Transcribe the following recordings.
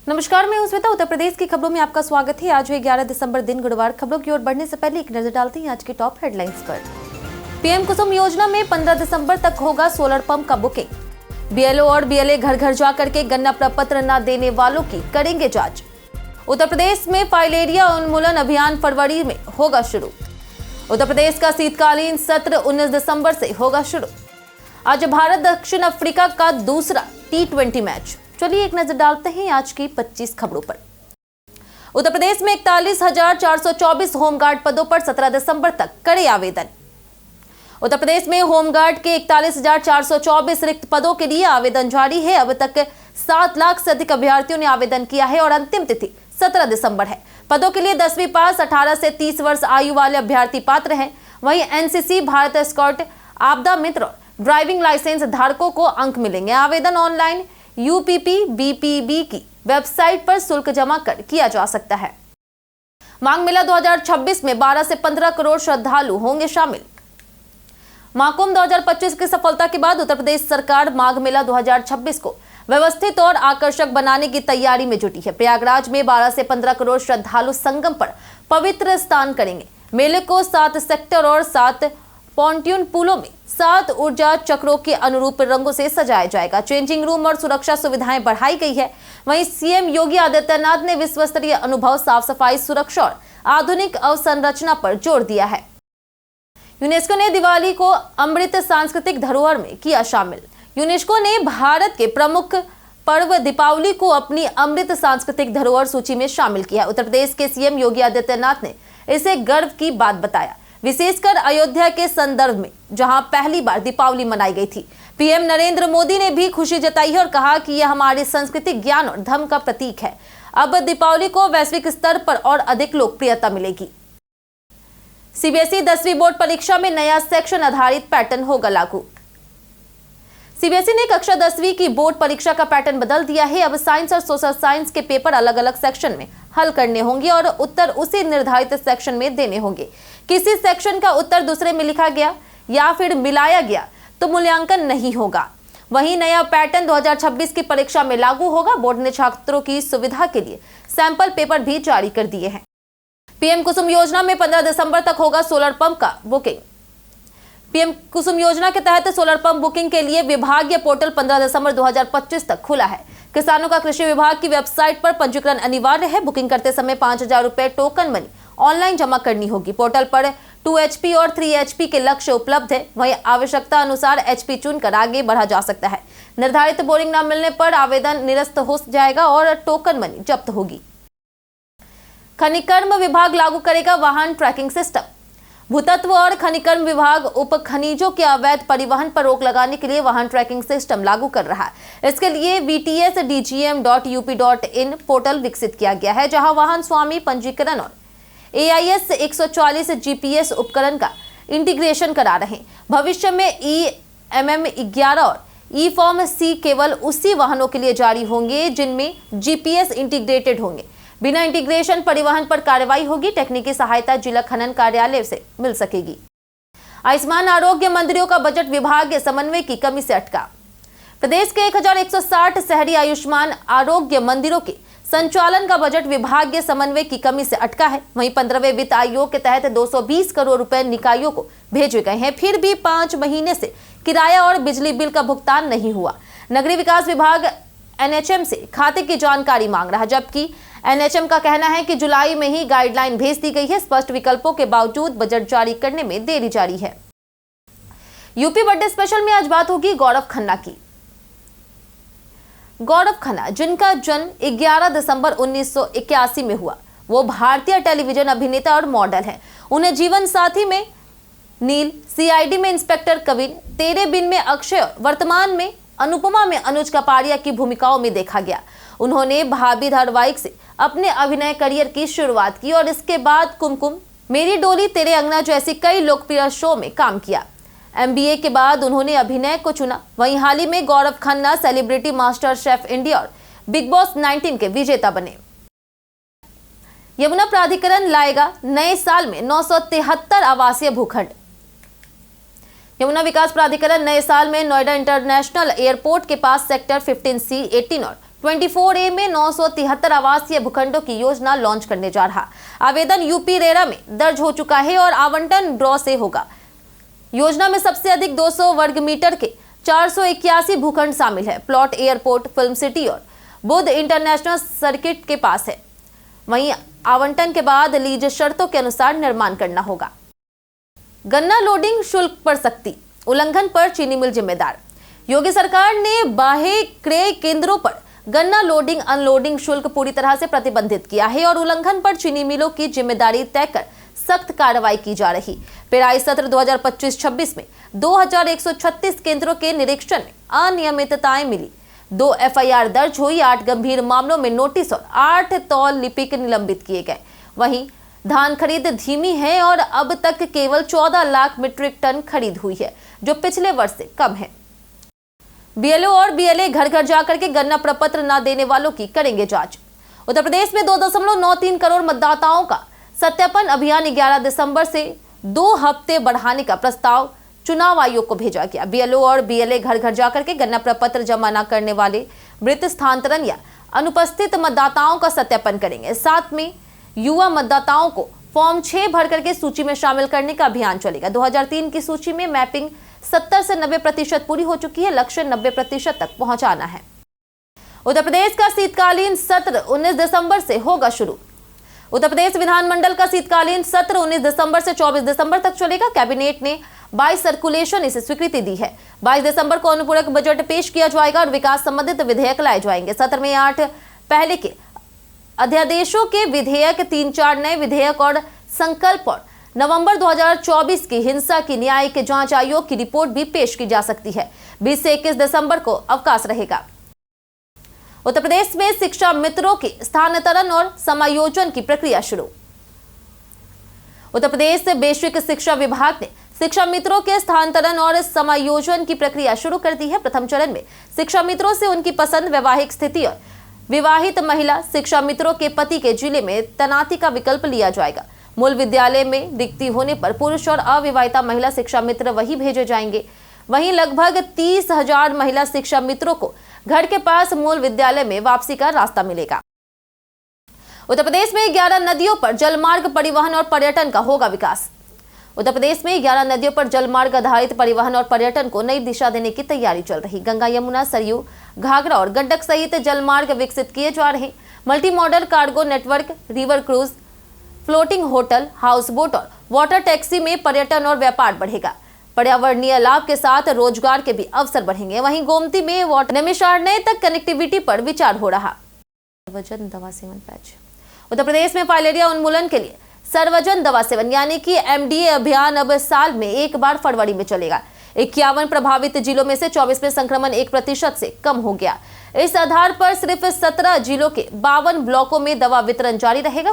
नमस्कार, मैं हूं श्वेता। उत्तर प्रदेश की खबरों में आपका स्वागत है। आज है 11 दिसंबर दिन गुरुवार। खबरों की ओर बढ़ने से पहले एक नजर डालते हैं आज की टॉप हेडलाइंस पर। पीएम कुसुम योजना में 15 दिसंबर तक होगा सोलर पंप का बुकिंग। बीएलओ और बीएलए घर घर जाकर के गन्ना प्रपत्र न देने वालों की करेंगे जांच। उत्तर प्रदेश में फाइलेरिया उन्मूलन अभियान फरवरी में होगा शुरू। उत्तर प्रदेश का शीतकालीन सत्र 19 दिसंबर से होगा शुरू। आज भारत दक्षिण अफ्रीका का दूसरा T20 मैच। चलिए एक नजर डालते हैं आज की 25 खबरों पर। उत्तर प्रदेश में 41,424 होमगार्ड पदों पर 17 दिसंबर तक करे आवेदन। उत्तर प्रदेश में होमगार्ड के 41,424 रिक्त पदों के लिए आवेदन जारी है। अब तक 7 लाख से अधिक अभ्यर्थियों ने आवेदन किया है और अंतिम तिथि 17 दिसंबर है। पदों के लिए 10वीं पास 18 से 30 वर्ष आयु वाले अभ्यर्थी पात्र हैं। वहीं एनसीसी, भारत स्काउट, आपदा मित्र और ड्राइविंग लाइसेंस धारकों को अंक मिलेंगे। आवेदन ऑनलाइन यूपीपीबीपीबी की वेबसाइट पर शुल्क जमा कर किया जा सकता है। माघ मेला 2026 में 12 से 15 करोड़ श्रद्धालु होंगे शामिल। महाकुंभ 2025 की सफलता के बाद उत्तर प्रदेश सरकार माघ मेला 2026 को व्यवस्थित और आकर्षक बनाने की तैयारी में जुटी है। प्रयागराज में 12 से 15 करोड़ श्रद्धालु संगम पर पवित्र स्नान करेंगे। मेले को 7 सेक्टर और 7 पॉन्ट्यून पुलों में 7 ऊर्जा चक्रों के अनुरूप रंगों से सजाया जाएगा। चेंजिंग रूम और सुरक्षा सुविधाएं बढ़ाई गई है। वहीं सीएम योगी आदित्यनाथ ने विश्व स्तरीय अनुभव, साफ सफाई, सुरक्षा और आधुनिक अवसंरचना पर जोर दिया है। यूनेस्को ने दिवाली को अमृत सांस्कृतिक धरोहर में किया शामिल। यूनेस्को ने भारत के प्रमुख पर्व दीपावली को अपनी अमृत सांस्कृतिक धरोहर सूची में शामिल किया। उत्तर प्रदेश के सीएम योगी आदित्यनाथ ने इसे गर्व की बात बताया, विशेषकर अयोध्या के संदर्भ में जहां पहली बार दीपावली मनाई गई थी। पीएम नरेंद्र मोदी ने भी खुशी जताई है और कहा कि यह हमारे सांस्कृतिक ज्ञान और धर्म का प्रतीक है। अब दीपावली को वैश्विक स्तर पर और अधिक लोकप्रियता मिलेगी। सीबीएसई 10वीं बोर्ड परीक्षा में नया सेक्शन आधारित पैटर्न होगा लागू। सीबीएसई ने कक्षा 10वीं की बोर्ड परीक्षा का पैटर्न बदल दिया है। अब साइंस और सोशल साइंस के पेपर अलग अलग सेक्शन में हल करने होंगे और उत्तर उसी निर्धारित सेक्शन में देने होंगे। किसी सेक्शन का उत्तर दूसरे में लिखा गया या फिर मिलाया गया तो मूल्यांकन नहीं होगा। वहीं नया पैटर्न 2026 की परीक्षा में लागू होगा। बोर्ड ने छात्रों की सुविधा के लिए सैंपल पेपर भी जारी कर दिए हैं। पीएम कुसुम योजना में 15 दिसंबर तक होगा सोलर पंप का बुकिंग। पीएम कुसुम योजना के तहत सोलर पंप बुकिंग के लिए विभागीय पोर्टल 15 दिसंबर 2025 तक खुला है। किसानों का कृषि विभाग की वेबसाइट पर पंजीकरण अनिवार्य है। बुकिंग करते समय 5,000 रुपए टोकन मनी ऑनलाइन जमा करनी होगी। पोर्टल पर 2 HP और 3 HP के लक्ष्य उपलब्ध है। वहीं आवश्यकता अनुसार HP चुनकर आगे बढ़ा जा सकता है। निर्धारित बोरिंग न मिलने पर आवेदन निरस्त हो जाएगा और टोकन मनी जब्त होगी। खनिकर्म विभाग लागू करेगा वाहन ट्रैकिंग सिस्टम। भूतत्व और खनिकर्म विभाग उप खनिजों के अवैध परिवहन पर रोक लगाने के लिए वाहन ट्रैकिंग सिस्टम लागू कर रहा है। इसके लिए vtsdgm.up.in पोर्टल विकसित किया गया है, जहां वाहन स्वामी पंजीकरण और AIS 144 GPS उपकरण का इंटीग्रेशन करा रहे हैं। भविष्य में EMM 11 और E-Form C केवल उसी वाहनों के लिए जारी होंगे जिनमें GPS इंटीग्रेटेड होंगे। बिना इंटीग्रेशन परिवहन पर कार्रवाई होगी। तकनीकी सहायता जिला खनन कार्यालय से मिल सकेगी। आयुष्मान आरोग्य मंदिरों का बजट विभागीय समन्वय की कमी से अटका। प्रदेश के 1160 शहरी आयुष्मान आरोग्य मंदिरों के संचालन का बजट विभागीय समन्वय की कमी से अटका है। वहीं 15वें वित्त आयोग के तहत 220 करोड़ रुपए निकायों को भेजे गए हैं। फिर भी 5 महीने से किराया और बिजली बिल का भुगतान नहीं हुआ। नगरीय विकास विभाग NHM से खाते की जानकारी मांग रहा है, जबकि NHM का कहना है कि जुलाई में ही गाइडलाइन भेज दी गई है। स्पष्ट विकल्पों के बावजूद बजट जारी करने में देरी जारी है। यूपी बर्थडे स्पेशल में आज बात होगी गौरव खन्ना की। गौरव खन्ना, जिनका जन्म 11 दिसंबर 1981 में हुआ, वो भारतीय टेलीविजन अभिनेता और मॉडल हैं। उन्हें जीवन साथी में नील, CID में इंस्पेक्टर कविन, तेरे बिन में अक्षय और वर्तमान में अनुपमा में अनुज कपाड़िया की भूमिकाओं में देखा गया। उन्होंने भाभी धारावाहिक से अपने अभिनय करियर की शुरुआत की और इसके बाद कुमकुम, मेरी डोली, तेरे अंगना जैसी कई लोकप्रिय शो में काम किया। MBA के बाद उन्होंने अभिनय को चुना। वहीं हाल ही में Gaurav Khanna Celebrity MasterChef India और बिग बॉस 19 के विजेता बने। यमुना प्राधिकरण लाएगा नए साल में 973 आवासीय भूखंड। यमुना विकास प्राधिकरण नए साल में नोएडा इंटरनेशनल एयरपोर्ट के पास सेक्टर 15C, 18 और 24A में 973 आवासीय भूखंडों की योजना लॉन्च करने जा रहा। आवेदन यूपी रेरा में दर्ज हो चुका है और आवंटन ड्रॉ से होगा। योजना में सबसे अधिक 200 वर्ग मीटर के 481 भूखंड शामिल है। प्लॉट एयरपोर्ट, फिल्म सिटी और बुद्ध इंटरनेशनल सर्किट के पास है। वहीं आवंटन के बाद लीज शर्तों के अनुसार निर्माण करना होगा। गन्ना लोडिंग शुल्क पर सख्ती, उल्लंघन पर चीनी मिल जिम्मेदार। योगी सरकार ने बाह्य क्रय केंद्रों पर गन्ना लोडिंग अनलोडिंग शुल्क पूरी तरह से प्रतिबंधित किया है और उल्लंघन पर चीनी मिलों की जिम्मेदारी तय कर सख्त कार्रवाई की जा रही। पेराई सत्र 2025-26 में 2136 केंद्रों के निरीक्षण में अनियमितताएं मिली। 2 FIR दर्ज हुई। 8 गंभीर मामलों में नोटिस और 8 तौल लिपिक निलंबित किए गए। वहीं धान खरीद धीमी है और अब तक केवल 14 लाख मीट्रिक टन खरीद हुई है, जो पिछले वर्ष से कम है। BLO और BLA घर घर जाकर के गन्ना प्रपत्र न देने वालों की करेंगे जांच। उत्तर प्रदेश में 2.93 करोड़ मतदाताओं का सत्यापन अभियान 11 दिसंबर से 2 हफ्ते बढ़ाने का प्रस्ताव चुनाव आयोग को भेजा गया। BLO और BLA घर घर जाकर के गन्ना प्रपत्र जमा न करने वाले मृत, स्थानांतरण या अनुपस्थित मतदाताओं का सत्यापन करेंगे। साथ में युवा मतदाताओं को फॉर्म 6 भर करके सूची में शामिल करने का अभियान चलेगा। 2003 की सूची में मैपिंग 70 से 90% पूरी हो चुकी है। लक्ष्य 90% तक पहुंचाना है। उत्तर प्रदेश का शीतकालीन सत्र 19 दिसंबर से होगा शुरू। उत्तर प्रदेश विधानमंडल का शीतकालीन सत्र 19 दिसंबर से 24 दिसंबर तक चलेगा। कैबिनेट ने 22 सर्कुलेशन इसे स्वीकृति दी है। 22 दिसंबर को अनुपूरक बजट पेश किया जाएगा और विकास संबंधित विधेयक लाए जाएंगे। सत्र में 8 पहले के अध्यादेशों के विधेयक, 3-4 नए विधेयक और संकल्प और नवंबर 2024 की हिंसा की न्यायिक जांच आयोग की रिपोर्ट भी पेश की जा सकती है। 20 से 21 दिसंबर को अवकाश रहेगा। उत्तर प्रदेश में शिक्षा मित्रों के स्थानांतरण और समायोजन की प्रक्रिया शुरू। उत्तर प्रदेश वैश्विक शिक्षा विभाग ने शिक्षा मित्रों के स्थानांतरण और समायोजन की प्रक्रिया शुरू कर दी है। प्रथम चरण में शिक्षा मित्रों से उनकी पसंद, वैवाहिक स्थिति और विवाहित महिला शिक्षा मित्रों के पति के जिले में तैनाती का विकल्प लिया जाएगा। मूल विद्यालय में रिक्ति होने पर पुरुष और अविवाहिता महिला शिक्षा मित्र वही भेजे जाएंगे। वहीं लगभग 30,000 महिला शिक्षा मित्रों को घर के पास मूल विद्यालय में वापसी का रास्ता मिलेगा। उत्तर प्रदेश में 11 नदियों पर जलमार्ग परिवहन और पर्यटन का होगा विकास। उत्तर प्रदेश में 11 नदियों पर जलमार्ग आधारित परिवहन और पर्यटन को नई दिशा देने की तैयारी चल रही। गंगा, यमुना, सरयू, घाघरा और गंडक सहित जलमार्ग विकसित किए जा रहे। Multi modal cargo network, river cruise, floating hotel, house boat और वाटर टैक्सी में पर्यटन और व्यापार बढ़ेगा। पर्यावरणीय लाभ के साथ रोजगार के भी अवसर बढ़ेंगे। वहीं गोमती में वाटर नैमिषारण्य तक कनेक्टिविटी पर विचार हो रहा। सर्वजन दवा सेवन पैच। उत्तर प्रदेश में फाइलेरिया उन्मूलन के लिए सर्वजन दवा सेवन यानी कि MDA अभियान अब साल में एक बार फरवरी में चलेगा। 51 प्रभावित जिलों में से 24 में संक्रमण 1% से कम हो गया। इस आधार पर सिर्फ 17 जिलों के 52 ब्लॉकों में दवा वितरण जारी रहेगा।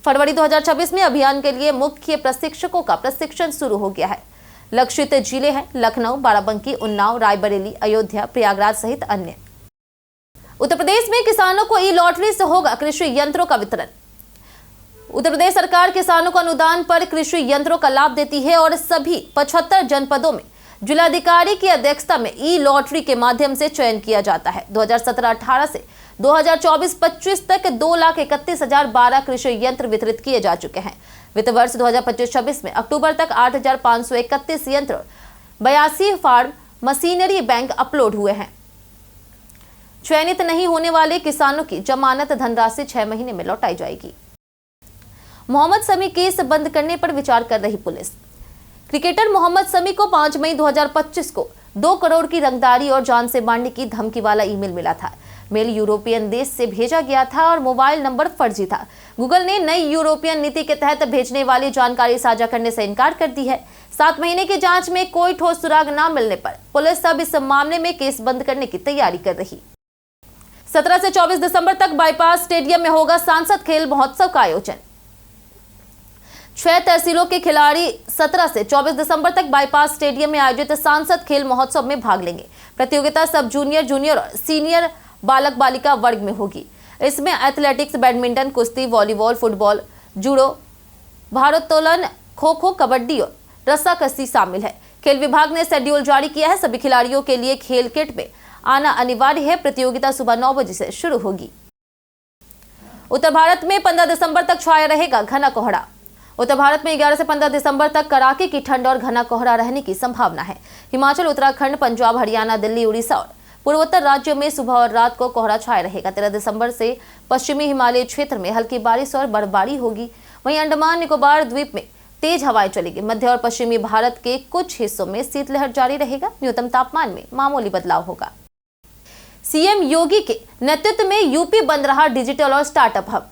फरवरी 2026 में अभियान के लिए मुख्य प्रशिक्षकों का प्रशिक्षण शुरू हो गया है। लक्षित जिले हैं लखनऊ, बाराबंकी, उन्नाव, रायबरेली, अयोध्या, प्रयागराज सहित अन्य। उत्तर प्रदेश में किसानों को ई-लॉटरी से होगा कृषि यंत्रों का वितरण। उत्तर प्रदेश सरकार किसानों को अनुदान पर कृषि यंत्रों का लाभ देती है और सभी 75 जनपदों में जिलाधिकारी की अध्यक्षता में ई-लॉटरी के माध्यम से चयन किया जाता है। 2017-18 से 2024-25 तक 2,31,012 कृषि यंत्र वितरित किए जा चुके हैं। वित्त वर्ष 2025-26 में अक्टूबर तक 8,531 यंत्र 82 फार्म मशीनरी बैंक अपलोड हुए हैं। चयनित नहीं होने वाले किसानों की जमानत धनराशि 6 महीने में लौटाई जाएगी। मोहम्मद शमी केस बंद करने पर विचार कर रही पुलिस। क्रिकेटर मोहम्मद शमी को 5 मई 2025 को 2 करोड़ की रंगदारी और जान से मारने की धमकी वाला ईमेल मिला था। मेल यूरोपियन देश से भेजा गया था और मोबाइल नंबर फर्जी था। गूगल ने नई यूरोपियन नीति के तहत भेजने वाली जानकारी साझा करने से इनकार कर दी है। 7 महीने की जांच में कोई ठोस सुराग न मिलने पर पुलिस अब इस मामले में केस बंद करने की तैयारी कर रही। 17 से 24 दिसंबर तक बाईपास स्टेडियम में होगा सांसद खेल महोत्सव का आयोजन। 6 तहसीलों के खिलाड़ी 17 से 24 दिसंबर तक बाईपास स्टेडियम में आयोजित सांसद खेल महोत्सव में भाग लेंगे। प्रतियोगिता सब जूनियर, जूनियर और सीनियर बालक बालिका वर्ग में होगी। इसमें एथलेटिक्स, बैडमिंटन, कुश्ती, वॉलीबॉल, फुटबॉल, जूडो, भारोत्तोलन, खो खो, कबड्डी और रस्साकसी शामिल है। खेल विभाग ने शेड्यूल जारी किया है। सभी खिलाड़ियों के लिए खेल किट में आना अनिवार्य है। प्रतियोगिता सुबह 9 बजे से शुरू होगी। उत्तर भारत में 15 दिसंबर तक छाया रहेगा घना कोहरा। उत्तर भारत में 11 से 15 दिसंबर तक कड़ाके की ठंड और घना कोहरा रहने की संभावना है। हिमाचल, उत्तराखंड, पंजाब, हरियाणा, दिल्ली, उड़ीसा और पूर्वोत्तर राज्यों में सुबह और रात को कोहरा छाया रहेगा। 13 दिसंबर से पश्चिमी हिमालय क्षेत्र में हल्की बारिश और बर्फबारी होगी। वहीं अंडमान निकोबार द्वीप में तेज हवाएं चलेगी। मध्य और पश्चिमी भारत के कुछ हिस्सों में शीतलहर जारी रहेगा। न्यूनतम तापमान में मामूली बदलाव होगा। सीएम योगी के नेतृत्व में यूपी बन रहा डिजिटल और स्टार्टअप हब।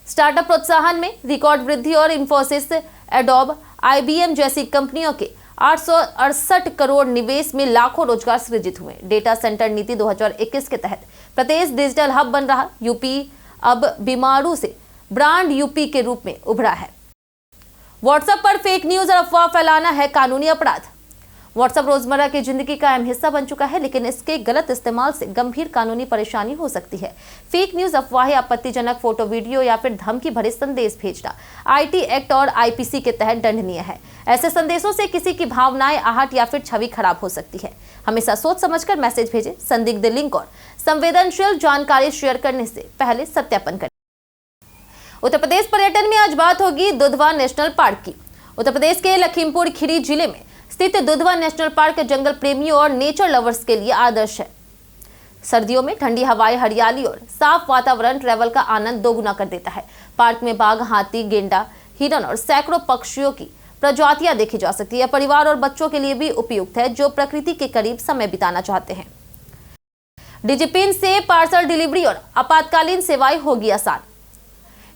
स्टार्टअप प्रोत्साहन में रिकॉर्ड वृद्धि और इंफोसिस, एडोब, आईबीएम जैसी कंपनियों के 868 करोड़ निवेश में लाखों रोजगार सृजित हुए। डेटा सेंटर नीति 2021 के तहत प्रदेश डिजिटल हब बन रहा। यूपी अब बीमारू से ब्रांड यूपी के रूप में उभरा है। व्हाट्सएप पर फेक न्यूज और अफवाह फैलाना है कानूनी अपराध। व्हाट्सएप रोजमर्रा की जिंदगी का अहम हिस्सा बन चुका है, लेकिन इसके गलत इस्तेमाल से गंभीर कानूनी परेशानी हो सकती है। फेक न्यूज, अफवाहें, आपत्तिजनक फोटो, वीडियो या फिर धमकी भरे संदेश भेजना आईटी एक्ट और आईपीसी के तहत दंडनीय है। ऐसे संदेशों से किसी की भावनाएं, आहट या फिर छवि खराब हो सकती है। हमेशा सोच समझकर मैसेज भेजें। संदिग्ध लिंक और संवेदनशील जानकारी शेयर करने से पहले सत्यापन करें। उत्तर प्रदेश पर्यटन में आज बात होगी दुधवा नेशनल पार्क की। उत्तर प्रदेश के लखीमपुर खीरी जिले में स्थित दुधवा नेशनल पार्क जंगल प्रेमियों और नेचर लवर्स के लिए आदर्श है। सर्दियों में ठंडी हवाएं, हरियाली और साफ वातावरण ट्रैवल का आनंद दोगुना कर देता है। पार्क में बाघ, हाथी, गेंडा, हिरन और सैकड़ों पक्षियों की प्रजातियां देखी जा सकती है। परिवार और बच्चों के लिए भी उपयुक्त है जो प्रकृति के करीब समय बिताना चाहते हैं। डिजिपिन से पार्सल डिलीवरी और आपातकालीन सेवाएं होगी आसान।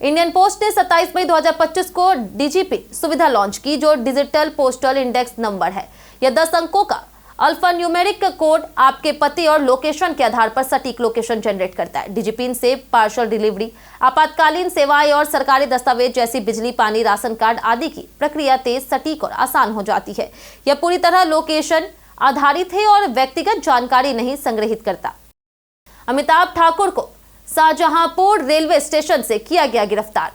इंडियन पोस्ट ने 27 मई 2025 को डिजिपिन सुविधा लॉन्च की, जो डिजिटल पोस्टल इंडेक्स नंबर है। यह 10 अंकों का अल्फान्यूमेरिक कोड आपके पते और लोकेशन के आधार पर सटीक लोकेशन जनरेट करता है। डिजिपिन से पार्सल डिलीवरी, आपातकालीन सेवाएं और सरकारी दस्तावेज जैसी बिजली, पानी, राशन कार्ड आदि की प्रक्रिया तेज, सटीक और आसान हो जाती है। यह पूरी तरह लोकेशन आधारित है और व्यक्तिगत जानकारी नहीं संग्रहित करता। अमिताभ ठाकुर को शाहजहांपुर रेलवे स्टेशन से किया गया गिरफ्तार।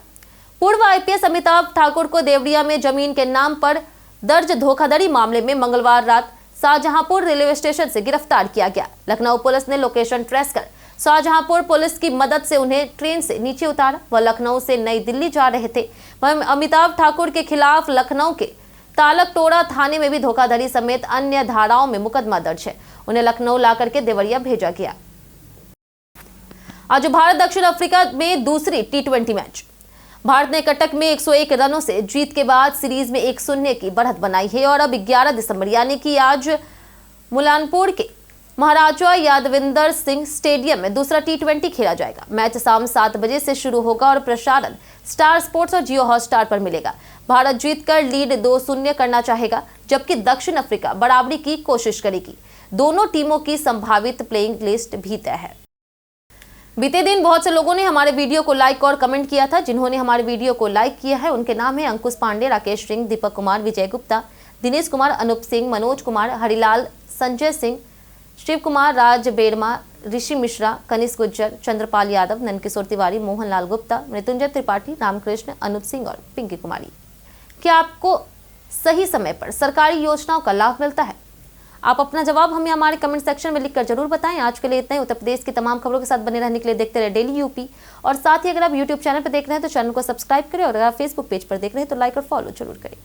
पूर्व आईपीएस अमिताभ ठाकुर को देवरिया में जमीन के नाम पर दर्ज धोखाधड़ी मामले में मंगलवार रात शाहजहांपुर रेलवे स्टेशन से गिरफ्तार किया गया। लखनऊ पुलिस ने लोकेशन ट्रेस कर शाहजहांपुर पुलिस की मदद से उन्हें ट्रेन से नीचे उतारा। वह लखनऊ से नई दिल्ली जा रहे थे। वह अमिताभ ठाकुर के खिलाफ लखनऊ के तालकटोड़ा थाने में भी धोखाधड़ी समेत अन्य धाराओं में मुकदमा दर्ज है। उन्हें लखनऊ लाकर के देवरिया भेजा गया। आज भारत दक्षिण अफ्रीका में दूसरी टी20 मैच। भारत ने कटक में 101 रनों से जीत के बाद सीरीज में 1-0 की बढ़त बनाई है और अब 11 दिसंबर यानी कि आज मुलानपुर के महाराजा यादविंदर सिंह स्टेडियम में दूसरा टी20 खेला जाएगा। मैच शाम 7 बजे से शुरू होगा और प्रसारण स्टार स्पोर्ट्स और जियो हॉटस्टार पर मिलेगा। भारत जीतकर लीड 2-0 करना चाहेगा, जबकि दक्षिण अफ्रीका बराबरी की कोशिश करेगी। दोनों टीमों की संभावित प्लेइंग लिस्ट भी तय है। बीते दिन बहुत से लोगों ने हमारे वीडियो को लाइक और कमेंट किया था। जिन्होंने हमारे वीडियो को लाइक किया है उनके नाम है अंकुश पांडे, राकेश सिंह, दीपक कुमार, विजय गुप्ता, दिनेश कुमार, अनूप सिंह, मनोज कुमार, हरिलाल, संजय सिंह, शिव कुमार, राज बेड़मा, ऋषि मिश्रा, कनिष्क गुज्जर, चंद्रपाल यादव, नंदकिशोर तिवारी, मोहनलाल गुप्ता, मृत्युंजय त्रिपाठी, रामकृष्ण, अनुप सिंह और पिंकी कुमारी। क्या आपको सही समय पर सरकारी योजनाओं का लाभ मिलता है? आप अपना जवाब हमें हमारे कमेंट सेक्शन में लिखकर जरूर बताएं। आज के लिए इतना ही। उत्तर प्रदेश की तमाम खबरों के साथ बने रहने के लिए देखते रहे डेली यूपी। और साथ ही अगर आप यूट्यूब चैनल पर देख रहे हैं तो चैनल को सब्सक्राइब करें और अगर आप फेसबुक पेज पर देख रहे हैं तो लाइक और फॉलो जरूर करें।